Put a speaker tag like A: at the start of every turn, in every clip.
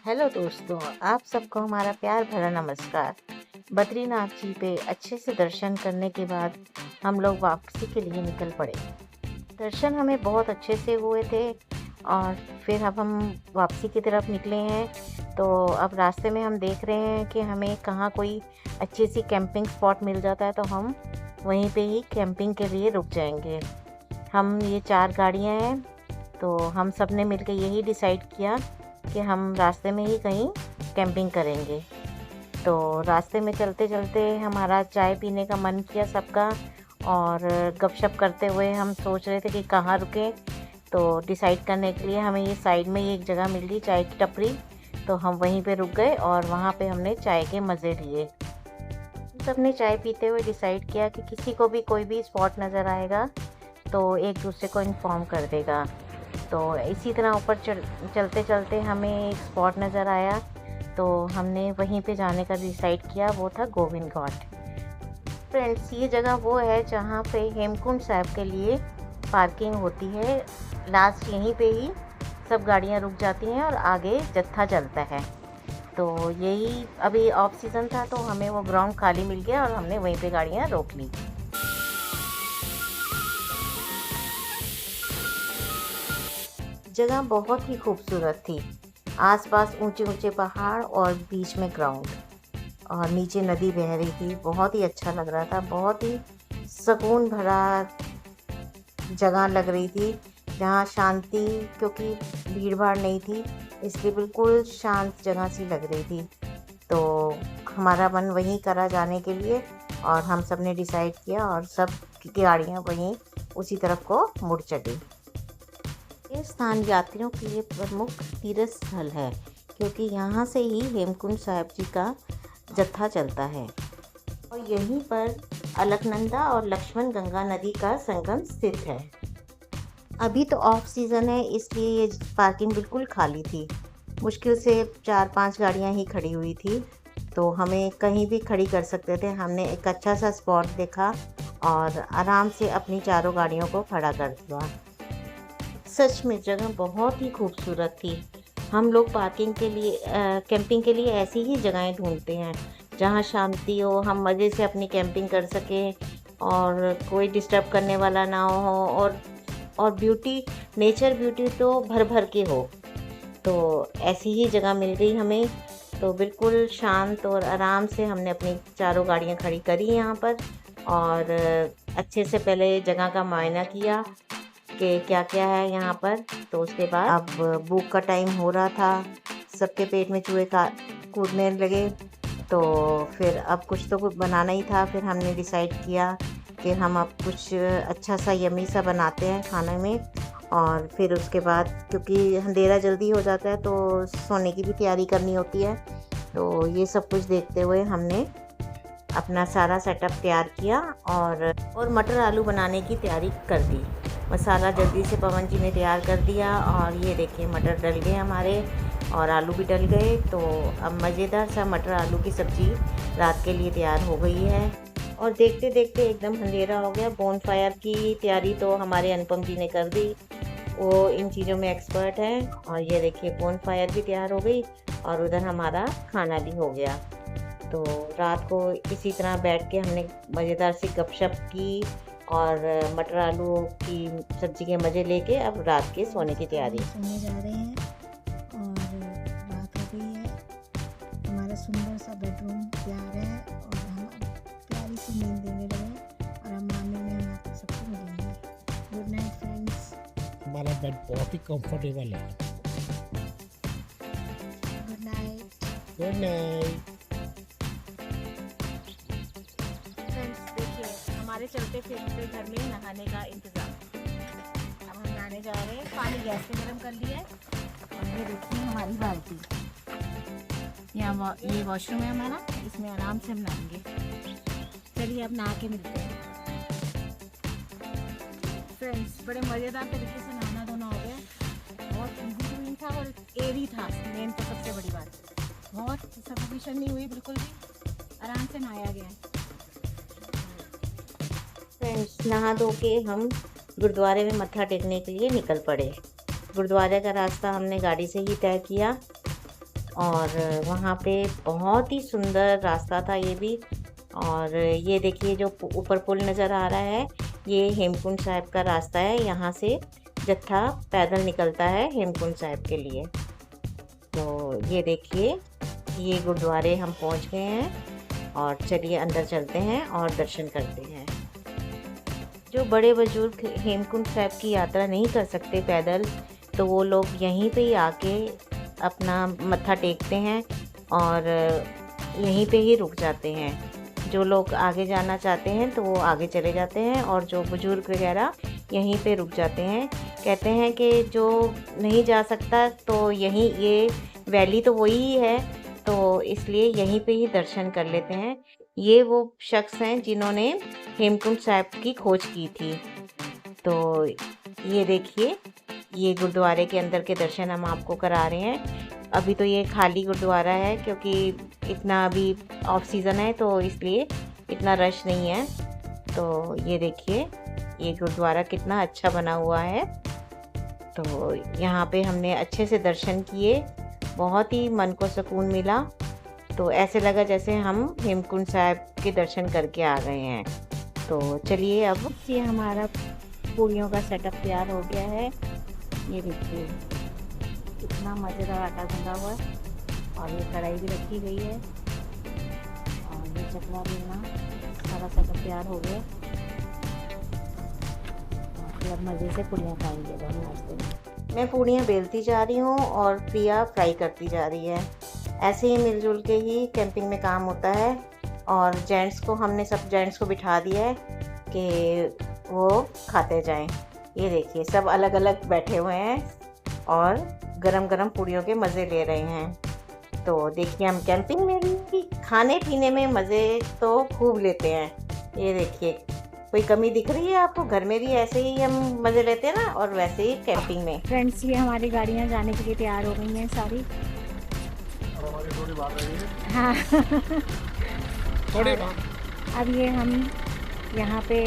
A: Hello दोस्तों, आप सबको हमारा प्यार भरा नमस्कार। बद्रीनाथ जी पे अच्छे से दर्शन करने के बाद हम लोग वापसी के लिए निकल पड़े। दर्शन हमें बहुत अच्छे से हुए थे और फिर अब हम वापसी की तरफ निकले हैं। तो अब रास्ते में हम देख रहे हैं कि हमें कहाँ कोई अच्छी सी कैंपिंग स्पॉट मिल जाता है तो हम वहीं पे ही कैंपिंग के लिए रुक जाएंगे। हम ये 4 गाड़ियाँ हैं, तो हम सब ने मिलकर यही डिसाइड किया कि हम रास्ते में ही कहीं कैंपिंग करेंगे। तो रास्ते में चलते-चलते हमारा चाय पीने का मन किया सबका और गपशप करते हुए हम सोच रहे थे कि कहाँ रुकें। तो डिसाइड करने के लिए हमें ये साइड में ही एक जगह मिल गई चाय की टपरी, तो हम वहीं पे रुक गए और वहाँ पे हमने चाय के मज़े लिए। सबने चाय पीते हुए डिसाइड किया कि किसी को भी कोई भी स्पॉट नज़र आएगा तो एक दूसरे को इन्फॉर्म कर देगा। तो इसी तरह ऊपर चलते चलते हमें एक स्पॉट नज़र आया, तो हमने वहीं पे जाने का डिसाइड किया। वो था गोविंद घाट। फ्रेंड्स, ये जगह वो है जहाँ पे हेमकुंड साहिब के लिए पार्किंग होती है। लास्ट यहीं पे ही सब गाड़ियाँ रुक जाती हैं और आगे जत्था चलता है। तो यही अभी ऑफ सीज़न था तो हमें वो ग्राउंड खाली मिल गया और हमने वहीं पे गाड़ियाँ रोक ली। जगह बहुत ही खूबसूरत थी। आसपास ऊंचे-ऊंचे पहाड़ और बीच में ग्राउंड और नीचे नदी बह रही थी। बहुत ही अच्छा लग रहा था। बहुत ही सुकून भरा जगह लग रही थी, जहाँ शांति, क्योंकि भीड़-भाड़ नहीं थी इसलिए बिल्कुल शांत जगह सी लग रही थी। तो हमारा मन वहीं करा जाने के लिए और हम सब ने डिसाइड किया और सब की गाड़ियाँ वहीं उसी तरफ को मुड़ चली। ये स्थान यात्रियों के लिए प्रमुख तीर्थ स्थल है, क्योंकि यहाँ से ही हेमकुंड साहिब जी का जत्था चलता है और यहीं पर अलकनंदा और लक्ष्मण गंगा नदी का संगम स्थित है। अभी तो ऑफ सीज़न है इसलिए ये पार्किंग बिल्कुल खाली थी। मुश्किल से 4-5 गाड़ियाँ ही खड़ी हुई थी, तो हमें कहीं भी खड़ी कर सकते थे। हमने एक अच्छा सा स्पॉट देखा और आराम से अपनी चारों गाड़ियों को खड़ा कर दिया। सच में जगह बहुत ही खूबसूरत थी। हम लोग पार्किंग के लिए कैंपिंग के लिए ऐसी ही जगहें ढूंढते हैं जहाँ शांति हो, हम मज़े से अपनी कैंपिंग कर सकें और कोई डिस्टर्ब करने वाला ना हो और ब्यूटी, नेचर ब्यूटी तो भर भर के हो। तो ऐसी ही जगह मिल गई हमें, तो बिल्कुल शांत और आराम से हमने अपनी चारों गाड़ियाँ खड़ी करी यहाँ पर और अच्छे से पहले जगह का मुआयना किया कि क्या-क्या है यहाँ पर। तो उसके बाद अब भूख का टाइम हो रहा था, सबके पेट में चूहे का कूदने लगे, तो फिर अब कुछ तो कुछ बनाना ही था। फिर हमने डिसाइड किया कि हम अब कुछ अच्छा सा यम्मी सा बनाते हैं खाने में और फिर उसके बाद क्योंकि अंधेरा जल्दी हो जाता है तो सोने की भी तैयारी करनी होती है। तो ये सब कुछ देखते हुए हमने अपना सारा सेटअप तैयार किया और मटर आलू बनाने की तैयारी कर दी। मसाला जल्दी से पवन जी ने तैयार कर दिया और ये देखिए मटर डल गए हमारे और आलू भी डल गए। तो अब मज़ेदार सा मटर आलू की सब्ज़ी रात के लिए तैयार हो गई है और देखते देखते एकदम अंधेरा हो गया। बोनफायर की तैयारी तो हमारे अनुपम जी ने कर दी, वो इन चीज़ों में एक्सपर्ट हैं। और ये देखिए बोनफायर भी तैयार हो गई और उधर हमारा खाना भी हो गया। तो रात को इसी तरह बैठ के हमने मज़ेदार सी गपशप की और मटर आलू की सब्ज़ी के मज़े लेके अब रात के सोने की तैयारी।
B: सोने जा रहे हैं और रात हो गई है। हमारा सुंदर सा बेडरूम तैयार है और हम प्यारी सी नींद देने लगे और हम मॉर्निंग में हम आपको सबको मिलेंगे। Good night friends.
C: हमारा बेड बहुत ही कंफर्टेबल है।
B: Good night.
C: Good night.
A: Friends, देखिए हमारे चलते फिरते घर में नहाने का इंतज़ाम। अब हम नहाने जा रहे हैं। पानी गैस पे गर्म कर लिया है और ये देखिए हमारी बाल्टी। यहाँ ये वॉशरूम है हमारा, इसमें आराम से हम नहाएंगे। चलिए अब नहा के मिलते हैं। फ्रेंड्स, बड़े मज़ेदार तरीके से नहाना धोना हो गया। बहुत इजी टू था और एयरी था, मेन तो सबसे बड़ी बात। बहुत सफोकेशन नहीं हुई, बिल्कुल भी आराम से नहाया गया है। फ्रेंड्स, नहा धो के हम गुरुद्वारे में मत्था टेकने के लिए निकल पड़े। गुरुद्वारे का रास्ता हमने गाड़ी से ही तय किया और वहाँ पे बहुत ही सुंदर रास्ता था ये भी। और ये देखिए जो ऊपर पुल नज़र आ रहा है, ये हेमकुंड साहिब का रास्ता है। यहाँ से जत्था पैदल निकलता है हेमकुंड साहिब के लिए। तो ये देखिए, ये गुरुद्वारे हम पहुँच गए हैं और चलिए अंदर चलते हैं और दर्शन करते हैं। जो बड़े बुजुर्ग हेमकुंड साहिब की यात्रा नहीं कर सकते पैदल, तो वो लोग यहीं पे ही आके अपना मत्था टेकते हैं और यहीं पे ही रुक जाते हैं। जो लोग आगे जाना चाहते हैं तो वो आगे चले जाते हैं, और जो बुजुर्ग वगैरह यहीं पे रुक जाते हैं। कहते हैं कि जो नहीं जा सकता तो यहीं, ये वैली तो वही है, तो इसलिए यहीं पे ही दर्शन कर लेते हैं। ये वो शख्स हैं जिन्होंने हेमकुंड साहिब की खोज की थी। तो ये देखिए, ये गुरुद्वारे के अंदर के दर्शन हम आपको करा रहे हैं। अभी तो ये खाली गुरुद्वारा है क्योंकि इतना अभी ऑफ सीज़न है, तो इसलिए इतना रश नहीं है। तो ये देखिए, ये गुरुद्वारा कितना अच्छा बना हुआ है। तो यहाँ पे हमने अच्छे से दर्शन किए, बहुत ही मन को सुकून मिला। तो ऐसे लगा जैसे हम हेमकुंड साहिब के दर्शन करके आ गए हैं। तो चलिए, अब ये हमारा पूरियों का सेटअप तैयार हो गया है। ये देखिए कितना मज़ेदार आटा गूंदा हुआ है, और ये कढ़ाई भी रखी गई है, और ये चकला बेलना, सारा सेटअप तैयार हो गया। और अब मज़े से पूड़ियाँ खाएंगे दोनों नाश्ते में। मैं पूड़ियाँ बेलती जा रही हूँ और प्रिया फ्राई करती जा रही है। ऐसे ही मिलजुल के ही कैंपिंग में काम होता है। और जेंट्स को, हमने सब जेंट्स को बिठा दिया है कि वो खाते जाएं। ये देखिए, सब अलग अलग बैठे हुए हैं और गरम गरम पूड़ियों के मज़े ले रहे हैं। तो देखिए, हम कैंपिंग में भी खाने पीने में मज़े तो खूब लेते हैं। ये देखिए, कोई कमी दिख रही है आपको? घर में भी ऐसे ही हम मज़े लेते हैं ना, और वैसे ही कैंपिंग में।
B: फ्रेंड्स, ये हमारी गाड़ियाँ जाने के लिए तैयार हो गई हैं सारी। हाँ अब ये हम यहाँ पे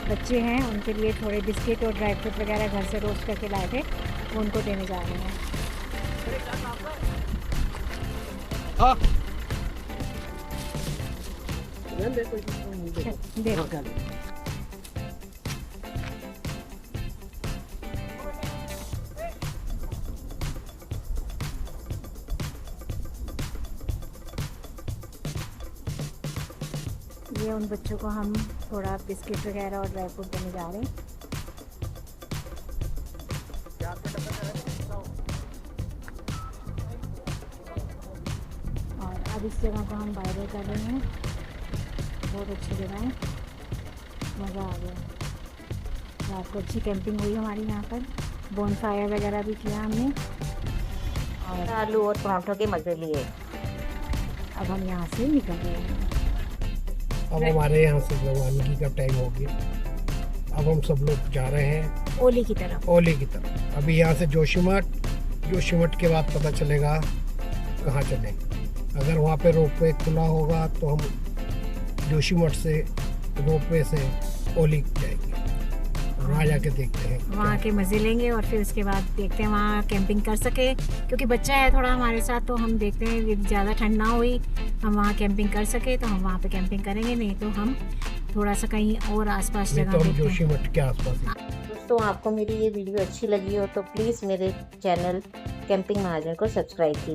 B: बच्चे हैं, उनके लिए थोड़े बिस्किट और ड्राई फ्रूट वगैरह घर से रोस्ट करके लाए थे, वो उनको देने जा रहे हैं। देखो ये उन बच्चों को हम थोड़ा बिस्किट वगैरह और ड्राई फ्रूट देने जा रहे हैं। और अब इस जगह को हम बाय कर रहे हैं। बहुत अच्छी जगह है, मज़ा आ गया। रात को अच्छी कैंपिंग हुई हमारी यहाँ पर, बोनफायर वगैरह भी किया हमने, और
A: आलू और पराठों के मज़े लिए।
B: अब हम यहाँ से निकल रहे हैं।
C: अब हमारे यहाँ से रवानगी का टाइम हो गया। अब हम सब लोग जा रहे हैं
B: ओली की तरफ।
C: अभी यहाँ से जोशीमठ के बाद पता चलेगा कहाँ चलें। अगर वहाँ पे रोपवे खुला होगा तो हम जोशीमठ से रोपवे से ओली जाएंगे, वहाँ जाके देखते हैं,
B: वहाँ के मज़े लेंगे, और फिर उसके बाद देखते हैं वहाँ कैंपिंग कर सके। क्योंकि बच्चा है थोड़ा हमारे साथ, तो हम देखते हैं कि ज़्यादा ठंड ना हुई, हम वहाँ कैंपिंग कर सके तो हम वहाँ पे कैंपिंग करेंगे, नहीं तो हम थोड़ा सा कहीं और आसपास जगह
C: तो हम
B: देखते हैं।
C: जोशीमठ के आसपास ही।
A: दोस्तों, आपको मेरी ये वीडियो अच्छी लगी हो तो प्लीज़ मेरे चैनल कैंपिंग महाजन को सब्सक्राइब कीजिए।